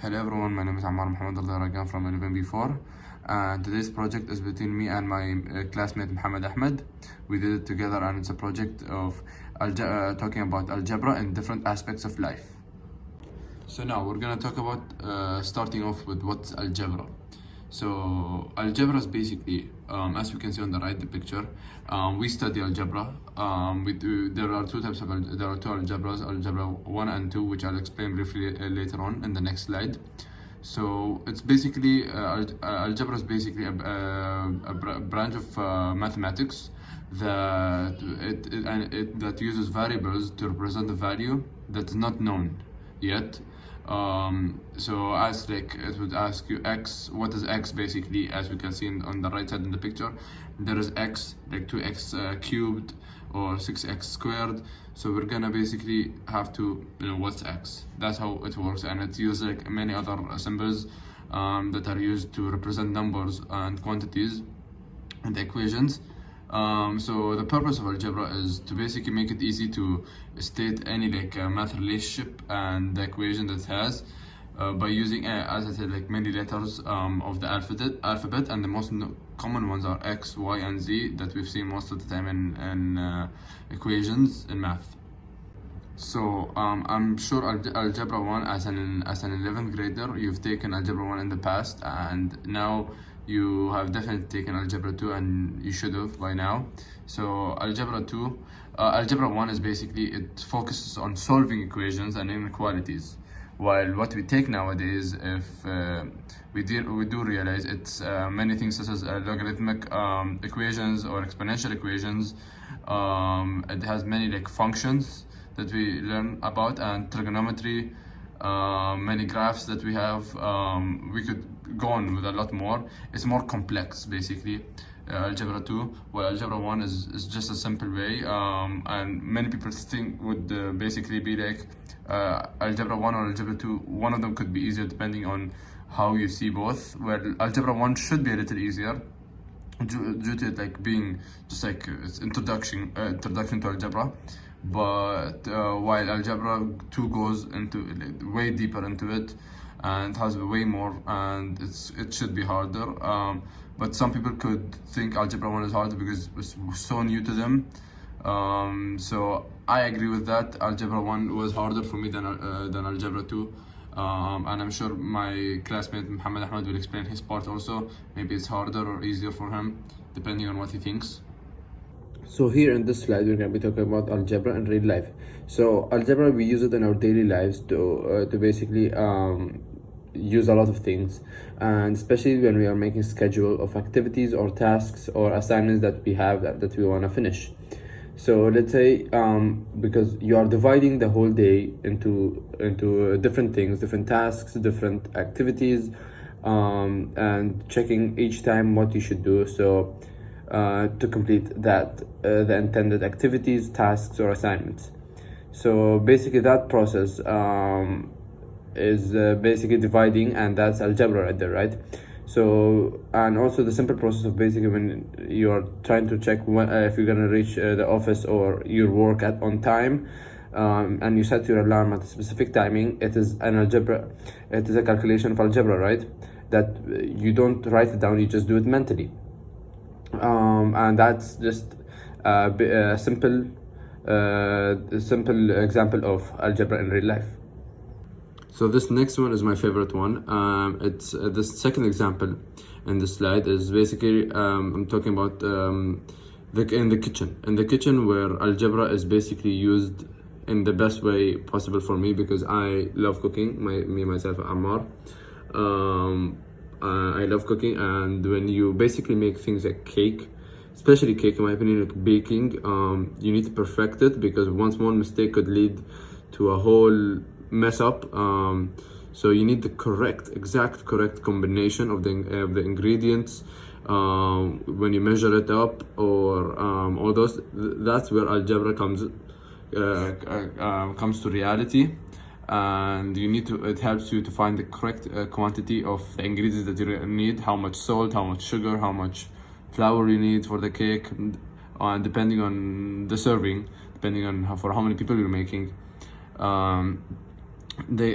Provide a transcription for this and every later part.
Hello everyone, my name is Ammar Mohammed from 11B4, and today's project is between me and my classmate Ahmad. We did it together, and it's a project of talking about algebra and different aspects of life. So now we're gonna talk about starting off with what's algebra. So algebra is basically, as you can see on the right, the picture. We study algebra. There are two types of there are two algebras, algebra 1 and 2, which I'll explain briefly later on in the next slide. So it's basically algebra is basically a branch of mathematics that uses variables to represent the value that is not known yet. So as like it would ask you x, what is x? Basically, as we can see on the right side in the picture, there is x, like 2x cubed or 6x squared. So we're gonna basically have to know what's x. That's how it works, and it uses like many other symbols that are used to represent numbers and quantities and equations. So the purpose of algebra is to basically make it easy to state any math relationship and the equation that it has by using, as I said, like many letters of the alphabet, and the most common ones are x, y, and z that we've seen most of the time in equations in math. So I'm sure algebra 1 as an 11th grader, you've taken algebra 1 in the past, and now you have definitely taken algebra 2, and you should have by now. So algebra 1 is basically, it focuses on solving equations and inequalities, while what we take nowadays, if we do realize it's many things such as logarithmic equations or exponential equations. It has many functions that we learn about, and trigonometry, many graphs that we have. We could go on with a lot more. It's more complex basically, algebra 2, while algebra 1 is just a simple way, and many people think would basically be like algebra 1 or algebra 2, one of them could be easier depending on how you see both. Well, algebra 1 should be a little easier due to it being just it's introduction to algebra, but while algebra 2 goes into way deeper into it and has way more, and it should be harder, but some people could think algebra 1 is harder because it was so new to them. So I agree with that. Algebra 1 was harder for me than algebra 2, and I'm sure my classmate Ahmad will explain his part also. Maybe it's harder or easier for him depending on what he thinks. So here in this slide, we're going to be talking about algebra in real life. So algebra, we use it in our daily lives to basically use a lot of things, and especially when we are making schedule of activities or tasks or assignments that we have that we want to finish. So let's say because you are dividing the whole day into different things, different tasks, different activities, and checking each time what you should do. So to complete that the intended activities, tasks, or assignments. So basically that process is basically dividing, and that's algebra right there, right? So, and also the simple process of basically when you're trying to check if you're gonna reach the office or your work on time, and you set your alarm at a specific timing, it is an algebra. It is a calculation of algebra, right? That you don't write it down, you just do it mentally. And that's just a simple example of algebra in real life. So this next one is my favorite one. It's the second example in the slide is basically I'm talking about in the kitchen where algebra is basically used in the best way possible for me, because I love cooking. Myself, Ammar. I love cooking, and when you basically make things like cake, especially cake, in my opinion, like baking, you need to perfect it, because one small mistake could lead to a whole mess up. So you need the exact correct combination of the ingredients when you measure it up, or all those. That's where algebra comes to reality, and it helps you to find the correct quantity of the ingredients that you need, how much salt, how much sugar, how much flour you need for the cake, and depending on the serving, depending on for how many people you're making.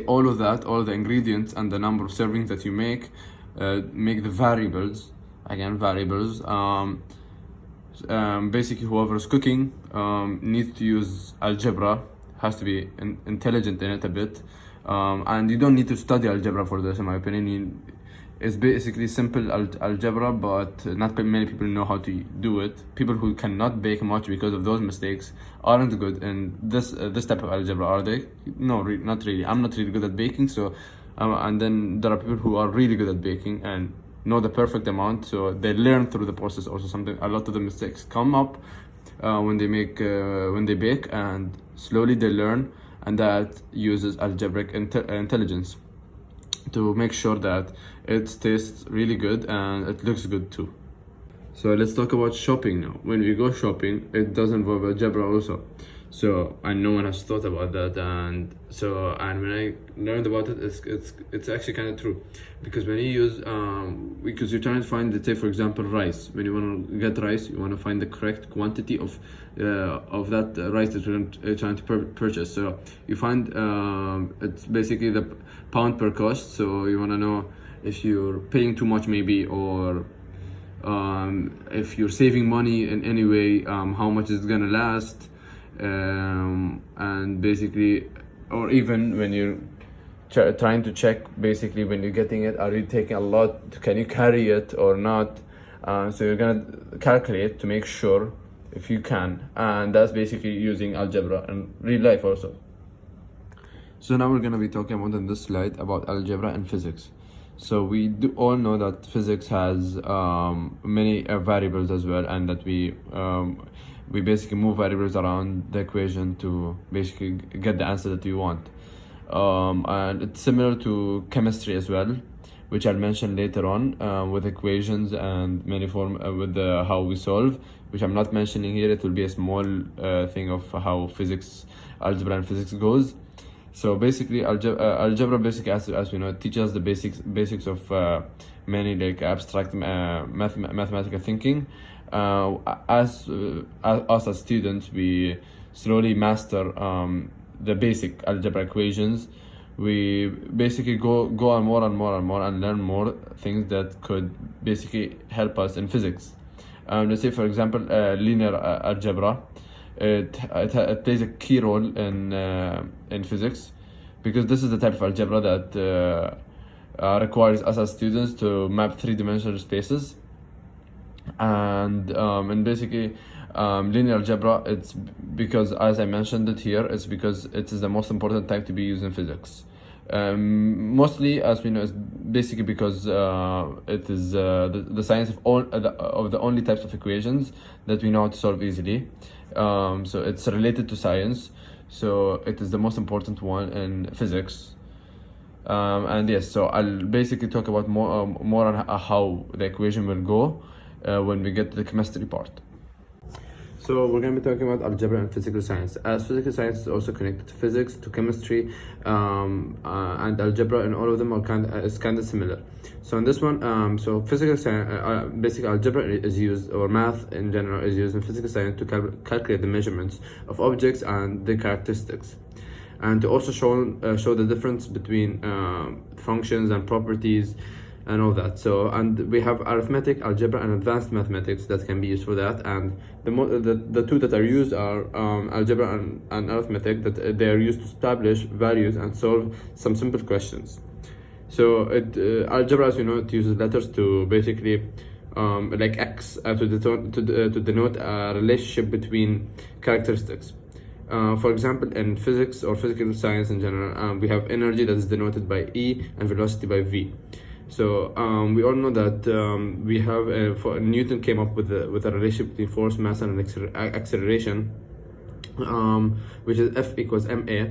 all of the ingredients and the number of servings that you make the variables, again variables. Basically whoever is cooking needs to use algebra, has to be intelligent in it a bit, and you don't need to study algebra for this, in my opinion. It's basically simple algebra, but not many people know how to do it. People who cannot bake much because of those mistakes aren't good in this type of algebra, are they? No, not really. I'm not really good at baking, so and then there are people who are really good at baking and know the perfect amount, so they learn through the process. Also, a lot of the mistakes come up when they bake, and slowly they learn, and that uses algebraic intelligence to make sure that it tastes really good and it looks good too. So let's talk about shopping now. When we go shopping, it does involve algebra also. So, and no one has thought about that, and when I learned about it, it's actually kind of true, because when you use because you're trying to find, let's say for example, rice. When you want to get rice, you want to find the correct quantity of that rice that you're trying to purchase. So you find it's basically the pound per cost. So you want to know if you're paying too much maybe, or if you're saving money in any way, how much is it gonna last. And basically, or even when you're trying to check, basically when you're getting it, are you taking a lot, can you carry it or not. So you're gonna calculate to make sure if you can, and that's basically using algebra in real life also. So now we're gonna be talking about in this slide about algebra and physics. So we do all know that physics has many variables as well, and that we basically move variables around the equation to basically get the answer that you want. And it's similar to chemistry as well, which I'll mention later on, with equations and many with how we solve, which I'm not mentioning here. It will be a small thing of how algebra and physics goes. So basically, algebra basically, as we know, it teaches us the basics of many like abstract mathematical thinking. Us as students, we slowly master the basic algebra equations. We basically go on more and more and more and learn more things that could basically help us in physics. Let's say for example, linear algebra. It plays a key role in physics, because this is the type of algebra that requires us as students to map three-dimensional spaces. And basically, linear algebra, it's because, as I mentioned it here, it's because it is the most important type to be used in physics. Mostly, as we know, it's basically because it is the science of the only types of equations that we know how to solve easily. So it's related to science, so it is the most important one in physics. And yes, so I'll basically talk about more on how the equation will go when we get to the chemistry part. So we're going to be talking about algebra and physical science, as physical science is also connected to physics, to chemistry, and algebra, and all of them is kind of similar. So in this one, so physical science, basic algebra is used, or math in general is used in physical science to calculate the measurements of objects and their characteristics, and to also show the difference between functions and properties and all that. So, and we have arithmetic, algebra, and advanced mathematics that can be used for that. And the two that are used are algebra and arithmetic, that they are used to establish values and solve some simple questions. So algebra, as you know, it uses letters to basically like X to denote a relationship between characteristics. For example, in physics or physical science in general, we have energy that is denoted by E and velocity by V. So we all know that we have Newton came up with a relationship between force, mass, and acceleration, which is F equals ma.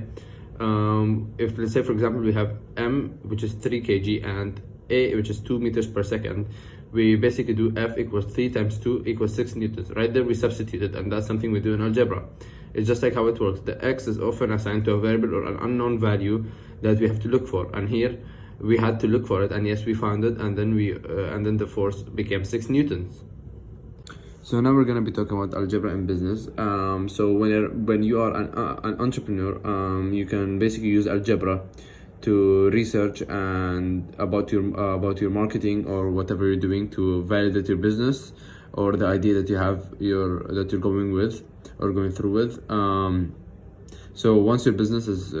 If, let's say for example, we have m, which is 3 kg, and a, which is 2 meters per second, we basically do F equals 3 times 2 equals 6 newtons. Right there we substitute it, and that's something we do in algebra. It's just like how it works. The x is often assigned to a variable or an unknown value that we have to look for, and here we had to look for it, and yes, we found it, and then the force became 6 newtons. So now we're gonna be talking about algebra in business. So when you are an entrepreneur, you can basically use algebra to research and about your marketing or whatever you're doing to validate your business or the idea that you have that you're going with or going through with. So once your business is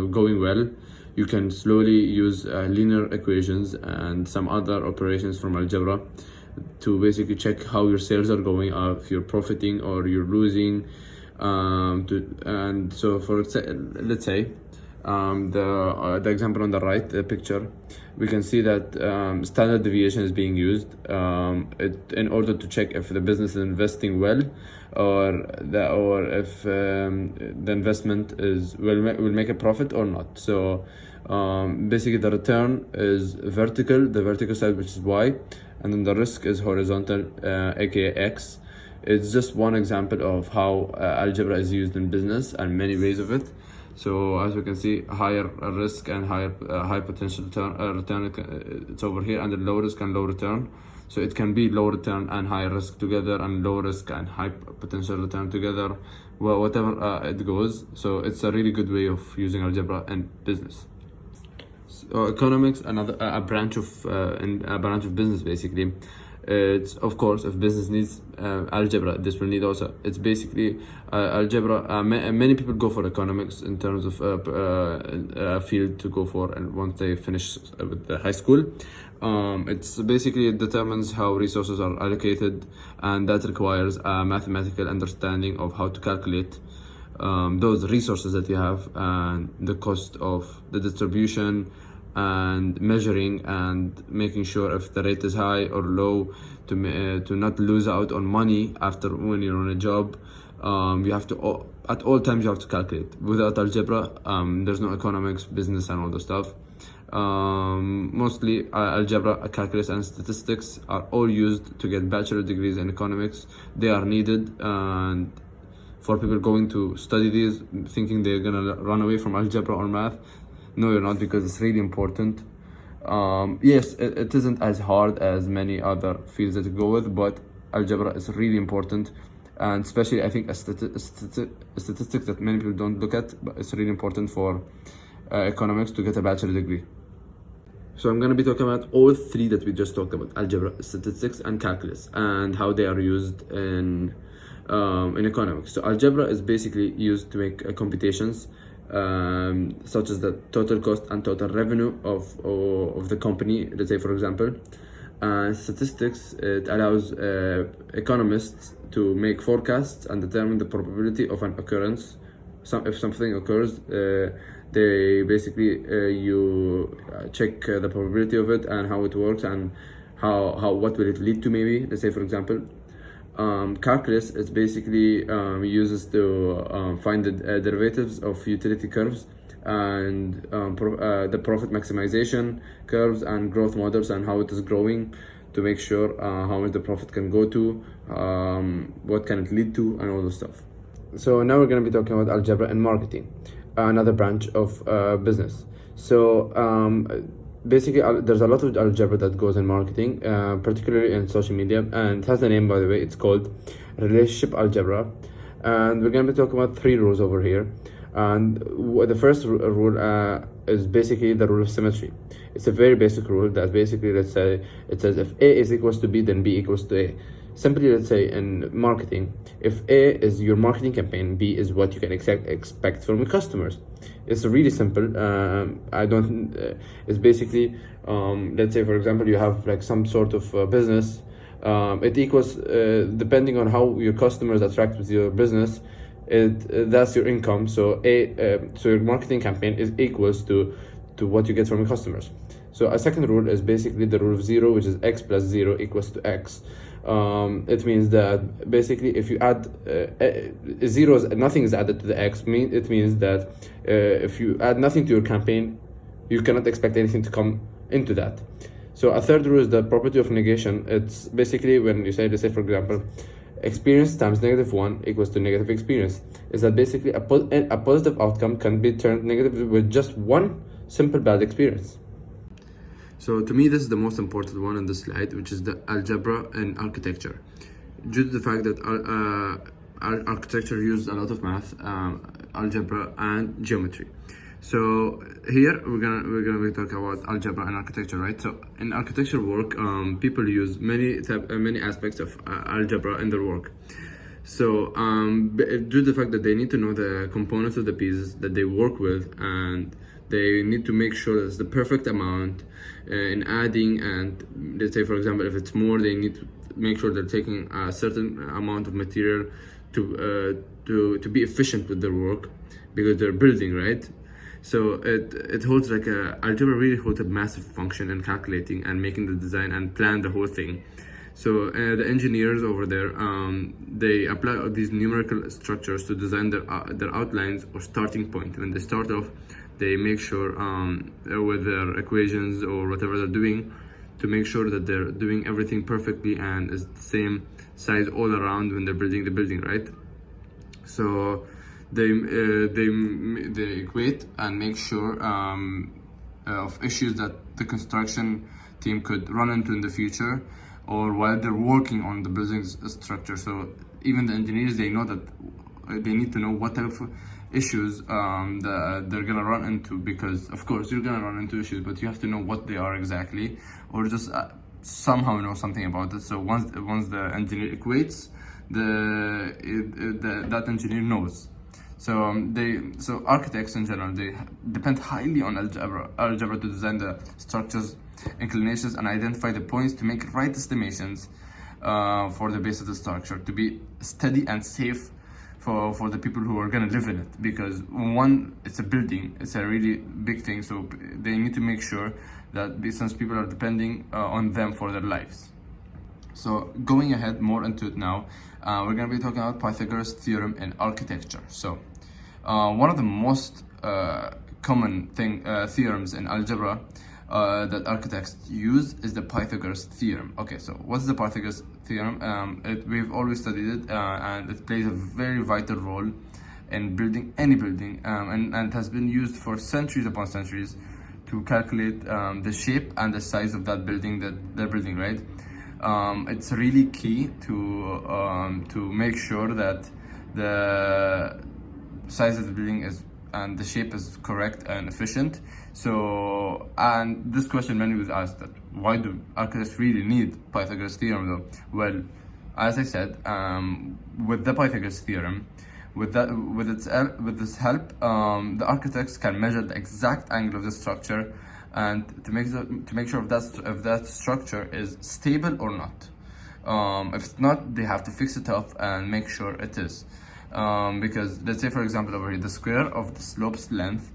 going well, you can slowly use linear equations and some other operations from algebra to basically check how your sales are going, if you're profiting or you're losing. And so let's say the example on the right, the picture, we can see that standard deviation is being used in order to check if the business is investing well or if the investment will make a profit or not. So basically the return is vertical, the vertical side, which is y, and then the risk is horizontal, aka x. It's just one example of how algebra is used in business and many ways of it. So as we can see, higher risk and high potential return, it's over here, and the low risk and low return. So it can be low return and high risk together, and low risk and high potential return together, well, whatever it goes. So it's a really good way of using algebra in business. So economics, a branch of business basically. It's of course, if business needs algebra, this will need also. It's basically algebra. Many people go for economics in terms of a field to go for, and once they finish with the high school, it's basically, it determines how resources are allocated, and that requires a mathematical understanding of how to calculate those resources that you have and the cost of the distribution, and measuring and making sure if the rate is high or low to not lose out on money after when you're on a job. You have to, at all times you have to calculate. Without algebra, there's no economics, business, and all the stuff. Mostly algebra, calculus, and statistics are all used to get bachelor degrees in economics. They are needed, and for people going to study these thinking they're gonna run away from algebra or math, no, you're not, because it's really important. Yes, it isn't as hard as many other fields that you go with, but algebra is really important, and especially I think a statistic that many people don't look at, but it's really important for economics to get a bachelor degree. So I'm going to be talking about all three that we just talked about: algebra, statistics, and calculus, and how they are used in economics. So algebra is basically used to make computations, such as the total cost and total revenue of the company, let's say, for example. Statistics, it allows economists to make forecasts and determine the probability of an occurrence. If something occurs, they basically you check the probability of it and how it works, and what will it lead to, maybe, let's say, for example. Calculus is basically uses to find the derivatives of utility curves, and the profit maximization curves and growth models, and how it is growing, to make sure how much the profit can go to, what can it lead to, and all this stuff. So now we're going to be talking about algebra and marketing, another branch of business. So basically, there's a lot of algebra that goes in marketing, particularly in social media, and it has a name, by the way. It's called relationship algebra, and we're going to be talking about three rules over here. And the first rule is basically the rule of symmetry. It's a very basic rule that basically, let's say, it says if A is equals to B, then B equals to A. Simply, let's say, in marketing, if A is your marketing campaign, B is what you can expect from your customers. It's really simple. It's basically, let's say, for example, you have like some sort of business. It equals, depending on how your customers attract with your business, that's your income. So so your marketing campaign is equals to what you get from your customers. So a second rule is basically the rule of zero, which is x plus 0 equals to x. It means that basically if you add zeros, nothing is added to the x. It means that if you add nothing to your campaign, you cannot expect anything to come into that. So a third rule is the property of negation. It's basically when you say, let's say, for example, experience times -1 equals to negative experience. Is that basically a positive outcome can be turned negative with just one simple bad experience. So to me, this is the most important one on the slide, which is the algebra and architecture. due to the fact that architecture uses a lot of math, algebra and geometry. So here we're gonna be talking about algebra and architecture, right? So in architecture work, people use many aspects of algebra in their work. So due to the fact that they need to know the components of the pieces that they work with, and they need to make sure it's the perfect amount in adding, and let's say for example if it's more, they need to make sure they're taking a certain amount of material to be efficient with their work, because they're building, right? So it holds like algebra really holds a massive function in calculating and making the design and plan the whole thing. So the engineers over there, they apply all these numerical structures to design their outlines or starting point. When they start off, they make sure with their equations or whatever they're doing, to make sure that they're doing everything perfectly and is the same size all around when they're building the building, right? So they equate and make sure of issues that the construction team could run into in the future, or while they're working on the building's structure. So even the engineers, they know that they need to know what type of issues that they're gonna run into, because of course you're gonna run into issues, but you have to know what they are exactly, or just somehow know something about it. So once the engineer equates, that engineer knows. So architects in general, they depend highly on algebra to design the structures, inclinations, and identify the points to make right estimations for the base of the structure to be steady and safe for the people who are gonna live in it. Because one, it's a building, it's a really big thing, so they need to make sure that since people are depending on them for their lives. So going ahead more into it now, we're going to be talking about Pythagoras theorem in architecture. So one of the most common theorems in algebra that architects use is the Pythagoras theorem. Okay, so what's the Pythagoras theorem? We've always studied it, and it plays a very vital role in building any building, and it has been used for centuries upon centuries to calculate the shape and the size of that building that they're building, right? It's really key to make sure that the size of the building and the shape is correct and efficient. So, and this question many was asked, that why do architects really need Pythagoras theorem though? Well, as I said, with the Pythagoras theorem, with this help, the architects can measure the exact angle of the structure, and to make sure if that structure is stable or not. If it's not, they have to fix it up and make sure it is. Because let's say for example over here, the square of the slope's length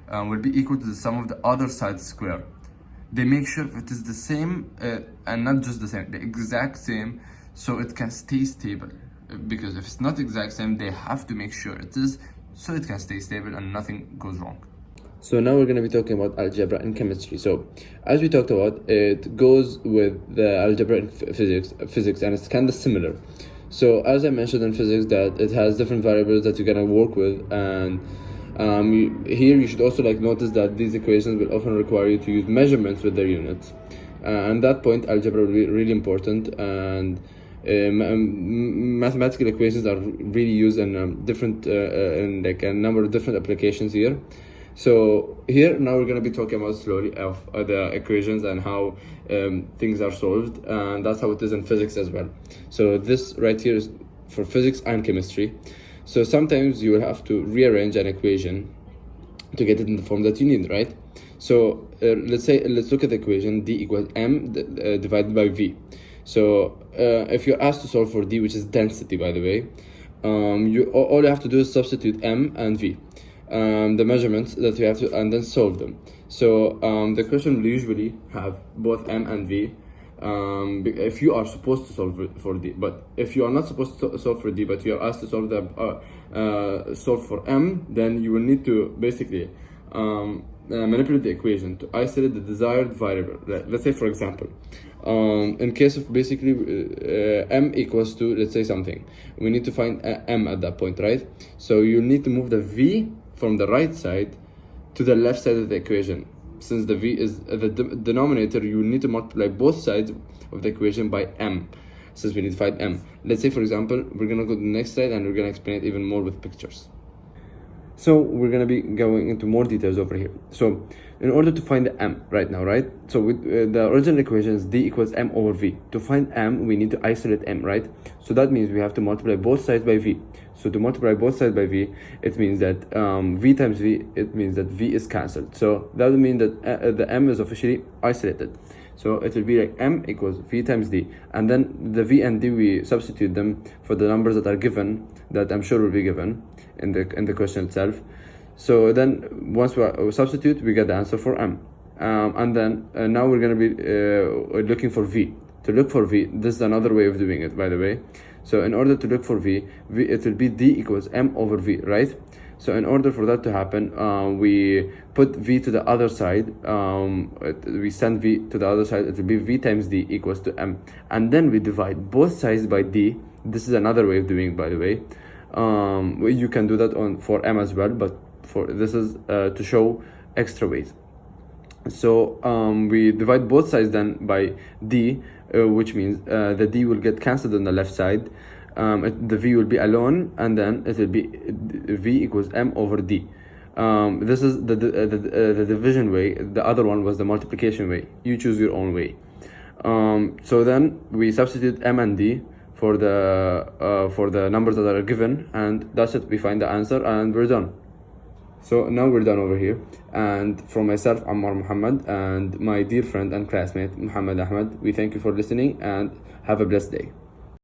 will be equal to the sum of the other side's square. They make sure if it is the same, and not just the same, the exact same, so it can stay stable. Because if it's not exact same, they have to make sure it is, so it can stay stable and nothing goes wrong. So now we're going to be talking about algebra and chemistry. So as we talked about, it goes with the algebra and physics, and it's kind of similar. So as I mentioned in physics, that it has different variables that you're going to work with, and here you should also notice that these equations will often require you to use measurements with their units. And that point, algebra will be really important, and mathematical equations are really used in different in a number of different applications here. So here now we're going to be talking about slowly of the equations and how things are solved, and that's how it is in physics as well. So this right here is for physics and chemistry. So sometimes you will have to rearrange an equation to get it in the form that you need, right? So let's look at the equation d equals m divided by v. So if you're asked to solve for d, which is density by the way, all you have to do is substitute m and v, the measurements that you have to, and then solve them. So the question will usually have both m and v if you are supposed to solve for d. But if you are not supposed to solve for d, but you are asked to solve for m, then you will need to basically manipulate the equation to isolate the desired variable. Let's say for example, in case of basically m equals to, let's say something, we need to find m at that point, right? So you need to move the v from the right side to the left side of the equation. Since the v is the denominator, you need to multiply both sides of the equation by m. since we need to find m. Let's say, for example, we're gonna go to the next slide and we're gonna explain it even more with pictures. So we're gonna be going into more details over here. So in order to find the m right now, right? So with the original equation is d equals m over v. To find m, we need to isolate m, right? So that means we have to multiply both sides by v. So to multiply both sides by v, it means that v times v, it means that v is cancelled. So that would mean that the m is officially isolated. So it will be like m equals v times d, and then the v and d, we substitute them for the numbers that are given, that I'm sure will be given in the question itself. So then once we substitute, we get the answer for m, and then now we're going to be looking for v. To look for v, this is another way of doing it, by the way. So in order to look for v, it will be d equals m over v, right? So in order for that to happen, we put v to the other side, we send v to the other side, it will be v times d equals to m, and then we divide both sides by d. This is another way of doing it, by the way. You can do that for m as well, but for this is to show extra ways. So we divide both sides then by d, which means the d will get cancelled on the left side. The v will be alone, and then it will be v equals m over d. This is the division way. The other one was the multiplication way. You choose your own way. So then we substitute m and d for the numbers that are given, and that's it. We find the answer and we're done. So now we're done over here, and from myself, Ammar Mohammed, and my dear friend and classmate Mohammed Ahmad, we thank you for listening and have a blessed day.